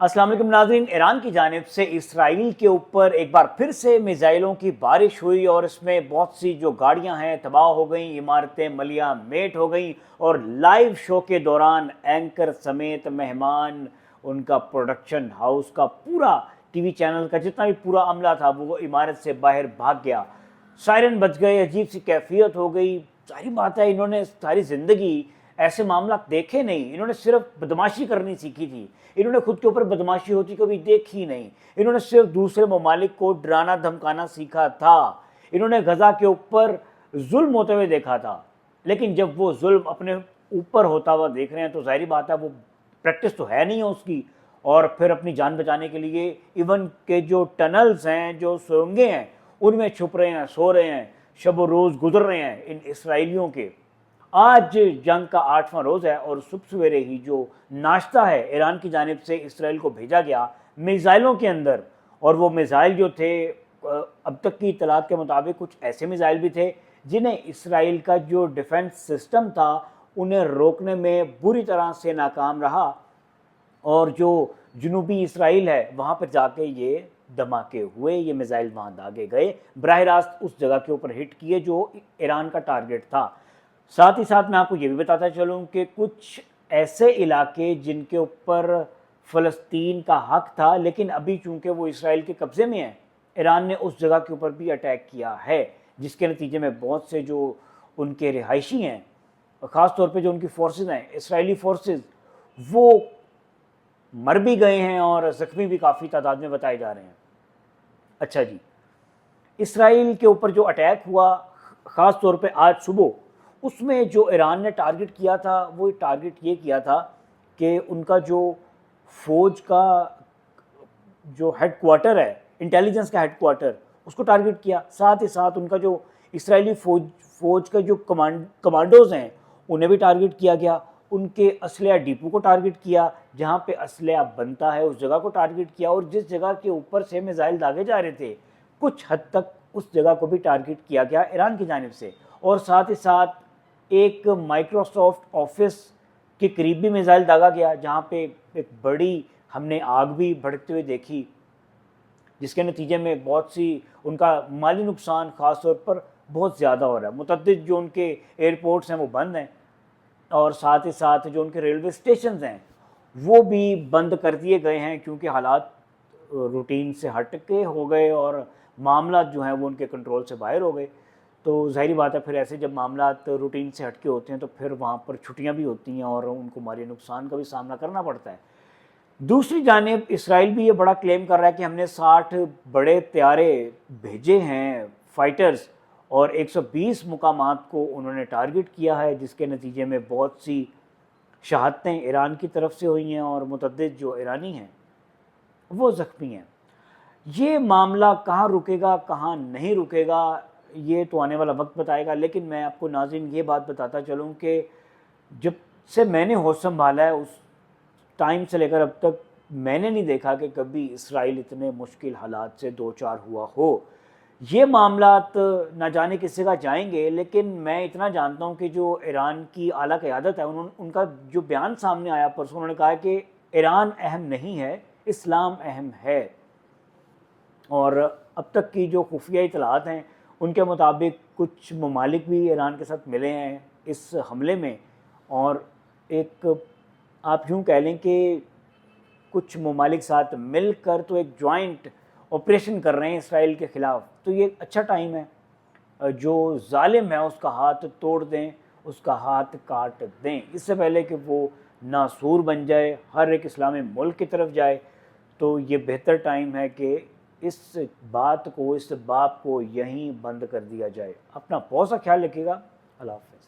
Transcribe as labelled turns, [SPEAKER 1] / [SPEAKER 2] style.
[SPEAKER 1] अस्सलाम वालेकुम नाज़रीन। ईरान की जानिब से इसराइल के ऊपर एक बार फिर से मिज़ाइलों की बारिश हुई और इसमें बहुत सी जो गाड़ियां हैं तबाह हो गई, इमारतें मलिया मेट हो गई और लाइव शो के दौरान एंकर समेत मेहमान, उनका प्रोडक्शन हाउस का पूरा टीवी चैनल का जितना भी पूरा अमला था वो इमारत से बाहर भाग गया। सायरन बज गए, अजीब सी कैफियत हो गई। सारी बात है, इन्होंने सारी ज़िंदगी ऐसे मामला देखे नहीं, इन्होंने सिर्फ बदमाशी करनी सीखी थी। इन्होंने खुद के ऊपर बदमाशी होती कभी देखी नहीं। इन्होंने सिर्फ दूसरे ममालिक को डराना धमकाना सीखा था। इन्होंने गजा के ऊपर जुल्म होते हुए देखा था, लेकिन जब वो जुल्म अपने ऊपर होता हुआ देख रहे हैं तो जाहिर बात है वो प्रैक्टिस तो है नहीं है उसकी। और फिर अपनी जान बचाने के लिए इवन के जो टनल्स हैं, जो सुरंगें हैं, उनमें छुप रहे हैं, सो रहे हैं, शब व रोज़ गुजर रहे हैं इन इसराइलियों के। आज जंग का 8वां रोज़ है और सुबह सवेरे ही जो नाश्ता है ईरान की जानिब से इसराइल को भेजा गया मिसाइलों के अंदर, और वो मिसाइल जो थे अब तक की इतलात के मुताबिक कुछ ऐसे मिसाइल भी थे जिन्हें इसराइल का जो डिफेंस सिस्टम था उन्हें रोकने में बुरी तरह से नाकाम रहा, और जो जनूबी इसराइल है वहाँ पर जाके ये धमाके हुए, ये मिसाइल वहाँ दागे गए, बराह रास्त उस जगह के ऊपर हिट किए जो ईरान का टारगेट था। साथ ही साथ मैं आपको ये भी बताता चलूँ कि कुछ ऐसे इलाके जिनके ऊपर फ़लस्तीन का हक था लेकिन अभी चूँकि वो इसराइल के कब्ज़े में है, ईरान ने उस जगह के ऊपर भी अटैक किया है, जिसके नतीजे में बहुत से जो उनके रिहायशी हैं, ख़ास तौर पे जो उनकी फोर्सेस हैं, इसराइली फोर्सेस, वो मर भी गए हैं और ज़ख्मी भी काफ़ी तादाद में बताए जा रहे हैं। अच्छा जी, इसराइल के ऊपर जो अटैक हुआ ख़ास तौर पे आज सुबह, उसमें जो ईरान ने टारगेट किया था वो टारगेट ये किया था कि उनका जो फ़ौज का जो हेडक्वार्टर है, इंटेलिजेंस का हेडक्वार्टर, उसको टारगेट किया। साथ ही साथ उनका जो इसराइली फ़ौज का जो कमांडोज़ हैं उन्हें भी टारगेट किया गया। उनके असलहा डिपो को टारगेट किया, जहाँ पे असलहा बनता है उस जगह को टारगेट किया, और जिस जगह के ऊपर से मिसाइल दागे जा रहे थे कुछ हद तक उस जगह को भी टारगेट किया गया ईरान की जानिब से। और साथ ही साथ एक माइक्रोसॉफ्ट ऑफिस के करीब भी मिसाइल दागा गया, जहाँ पे एक बड़ी हमने आग भी भड़कते हुए देखी, जिसके नतीजे में बहुत सी उनका माली नुकसान ख़ास तौर पर बहुत ज़्यादा हो रहा है। मुतअद्दिद जो उनके एयरपोर्ट्स हैं वो बंद हैं, और साथ ही साथ जो उनके रेलवे स्टेशन हैं वो भी बंद कर दिए गए हैं, क्योंकि हालात रूटीन से हट के हो गए और मामला जो हैं वो उनके कंट्रोल से बाहर हो गए। तो ज़ाहिर बात है, फिर ऐसे जब मामला रूटीन से हट के होते हैं तो फिर वहाँ पर छुट्टियाँ भी होती हैं और उनको माली नुकसान का भी सामना करना पड़ता है। दूसरी जानिब इसराइल भी ये बड़ा क्लेम कर रहा है कि हमने 60 बड़े त्यारे भेजे हैं, फाइटर्स, और 120 मुकामात को उन्होंने टारगेट किया है, जिसके नतीजे में बहुत सी शहादतें ईरान की तरफ से हुई हैं और मुतअद्दिद जो ईरानी हैं वो ज़ख्मी हैं। ये मामला कहाँ रुकेगा कहाँ नहीं रुकेगा ये तो आने वाला वक्त बताएगा, लेकिन मैं आपको नाज़रीन ये बात बताता चलूँ कि जब से मैंने होश संभाला है उस टाइम से लेकर अब तक मैंने नहीं देखा कि कभी इसराइल इतने मुश्किल हालात से दो चार हुआ हो। ये मामलात ना जाने किस जगह जाएंगे, लेकिन मैं इतना जानता हूँ कि जो ईरान की आला क़यादत है उनका जो बयान सामने आया परसों, उन्होंने कहा कि ईरान अहम नहीं है, इस्लाम अहम है। और अब तक की जो खुफिया इतलात हैं उनके मुताबिक कुछ ममालिक भी ईरान के साथ मिले हैं इस हमले में, और एक आप यूँ कह लें कि कुछ ममालिक साथ मिलकर तो एक जॉइंट ऑपरेशन कर रहे हैं इसराइल के ख़िलाफ़। तो ये अच्छा टाइम है, जो जालिम है उसका हाथ तोड़ दें, उसका हाथ काट दें, इससे पहले कि वो नासूर बन जाए, हर एक इस्लामी मुल्क की तरफ जाए। तो ये बेहतर टाइम है कि इस बात को, इस बात को यहीं बंद कर दिया जाए। अपना बहुत सा ख्याल रखिएगा। अल्लाह हाफ़िज़।